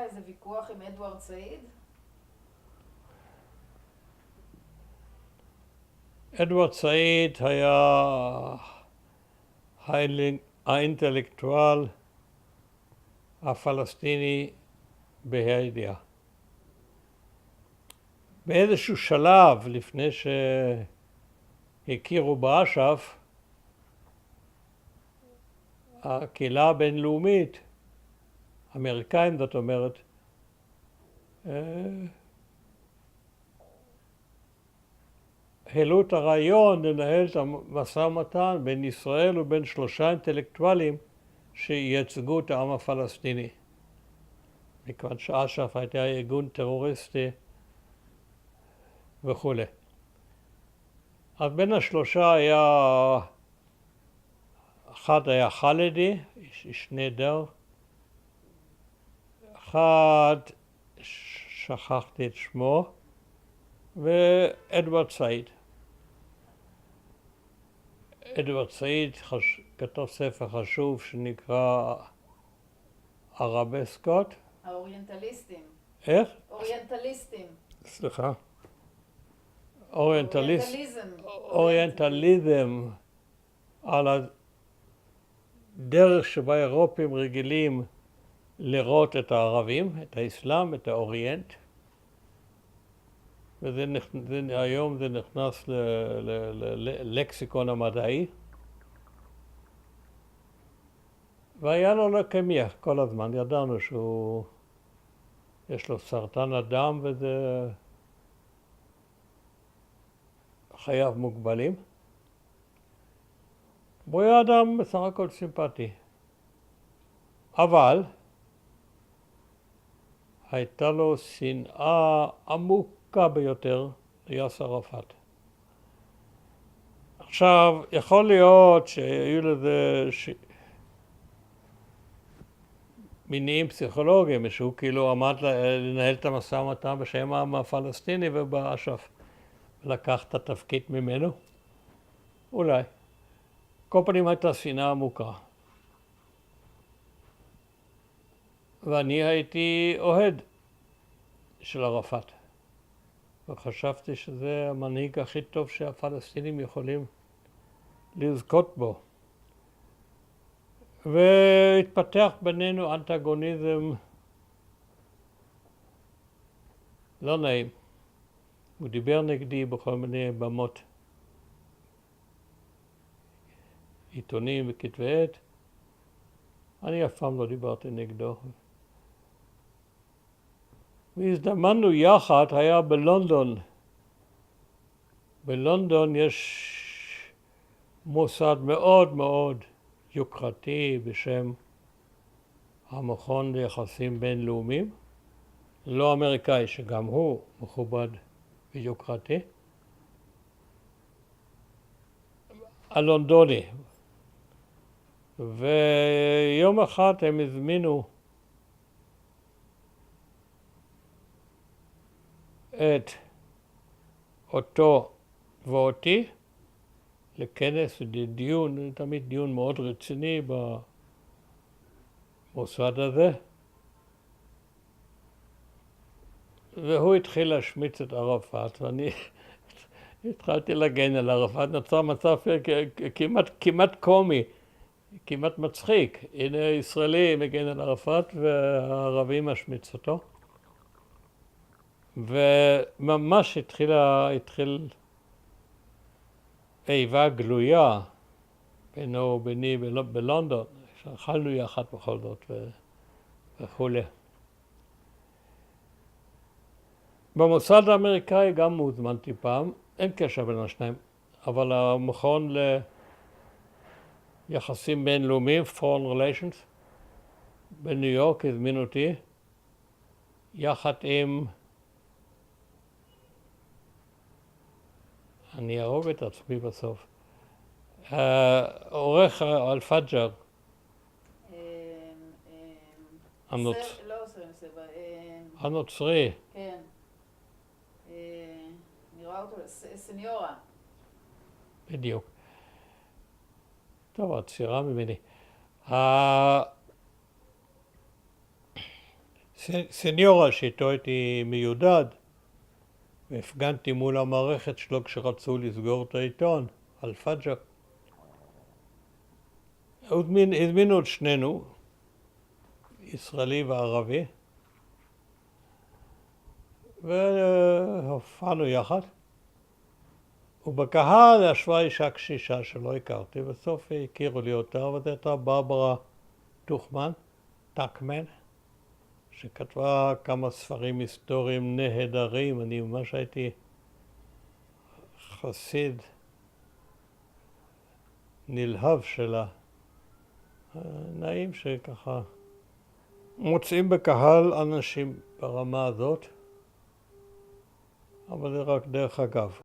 איזה ויכוח עם אדוארד סעיד? אדוארד סעיד היה האינטלקטואל הפלסטיני בהידיעה. באיזשהו שלב, לפני שהכירו באש"ף, הקהילה הבינלאומית, אמריקאים זאת אומרת, העלו את הרעיון לנהל את המשא ומתן בין ישראל ובין 3 אינטלקטואלים שייצגו את העם הפלסטיני. מכיוון שאש"ף הייתה ארגון טרוריסטי וכו'. אז בין השלושה אחד היה חלדי, איש נהדר, אחד שכחתי את שמו, ואדוארד סעיד. אדוארד סעיד כתב ספר חשוב שנקרא ערבסקות. האוריינטליסטים. איך? אוריינטליסטים. סליחה. אוריינטליזם על הדרך שבה האירופים רגילים לראות את הערבים, את האסלאם, את האוריינט. והיום זה נכנס ללקסיקון המדעי. והיה לו לוקמיה כל הזמן, ידענו שהוא יש לו סרטן הדם וזה חייו מוגבלים. הוא היה אדם בסך הכל סימפטי. אבל הייתה לו שנאה עמוקה ביותר ליאסר ערפאת. עכשיו, יכול להיות שהיו לזה מניעים פסיכולוגיים, שהוא כאילו עמד לנהל את המשא ומתן בשם העם הפלסטיני ובאש"ף, ולקח את התפקיד ממנו. אולי. כל פנים הייתה שנאה עמוקה. ואני הייתי אוהד של ערפאת. וחשבתי שזה המנהיג הכי טוב שהפלסטינים יכולים לזכות בו. והתפתח בינינו אנטגוניזם לא נעים. הוא דיבר נגדי בכל מיני במות, עיתונים וכתבי עת. אני אף פעם לא דיברתי נגדו. והזדמנו יחד, היה בלונדון. בלונדון יש מוסד מאוד מאוד יוקרתי בשם המכון ליחסים בינלאומיים, לא אמריקאי, שגם הוא מכובד ויוקרתי, הלונדוני. ויום אחד הם הזמינו את אותו ואותי לכנס לדיון, תמיד דיון מאוד רציני במוסד הזה. והוא התחיל להשמיץ את ערפאת, ואני התחלתי להגן על ערפאת. נוצר מצב כמעט קומי, כמעט מצחיק. הנה ישראלי מגן על ערפאת והערבי משמיץ אותו. וממש התחיל איבה גלויה בינו וביני בלונדון, שאכלנו יחד בכל זאת וכו'. במוסד האמריקאי גם הוזמנתי פעם, אין קשר בין השניים, אבל המכון ליחסים בינלאומיים, Foreign Relations, בניו יורק הזמין אותי, יחד עם, אני אהרוג את עצמי בסוף, עורך אל-פג'ר. הנוצרי. כן. נראה אותו, סניורה. בדיוק. טוב, את צעירה ממני. סניורה שאיתו הייתי מיודד, והפגנתי מול המערכת שלו כשרצו לסגור את העיתון, על פג'ר. הזמינו את שנינו, ישראלי וערבי, והופענו יחד. ובקהל ישבה אישה קשישה שלא הכרתי, בסוף הכירו לי אותה, וזאת הייתה ברברה טוקמן, שכתבה כמה ספרים היסטוריים נהדרים. אני ממש הייתי חסיד נלהב שלה. נעים שככה מוצאים בקהל אנשים ברמה הזאת, אבל זה רק דרך אגב.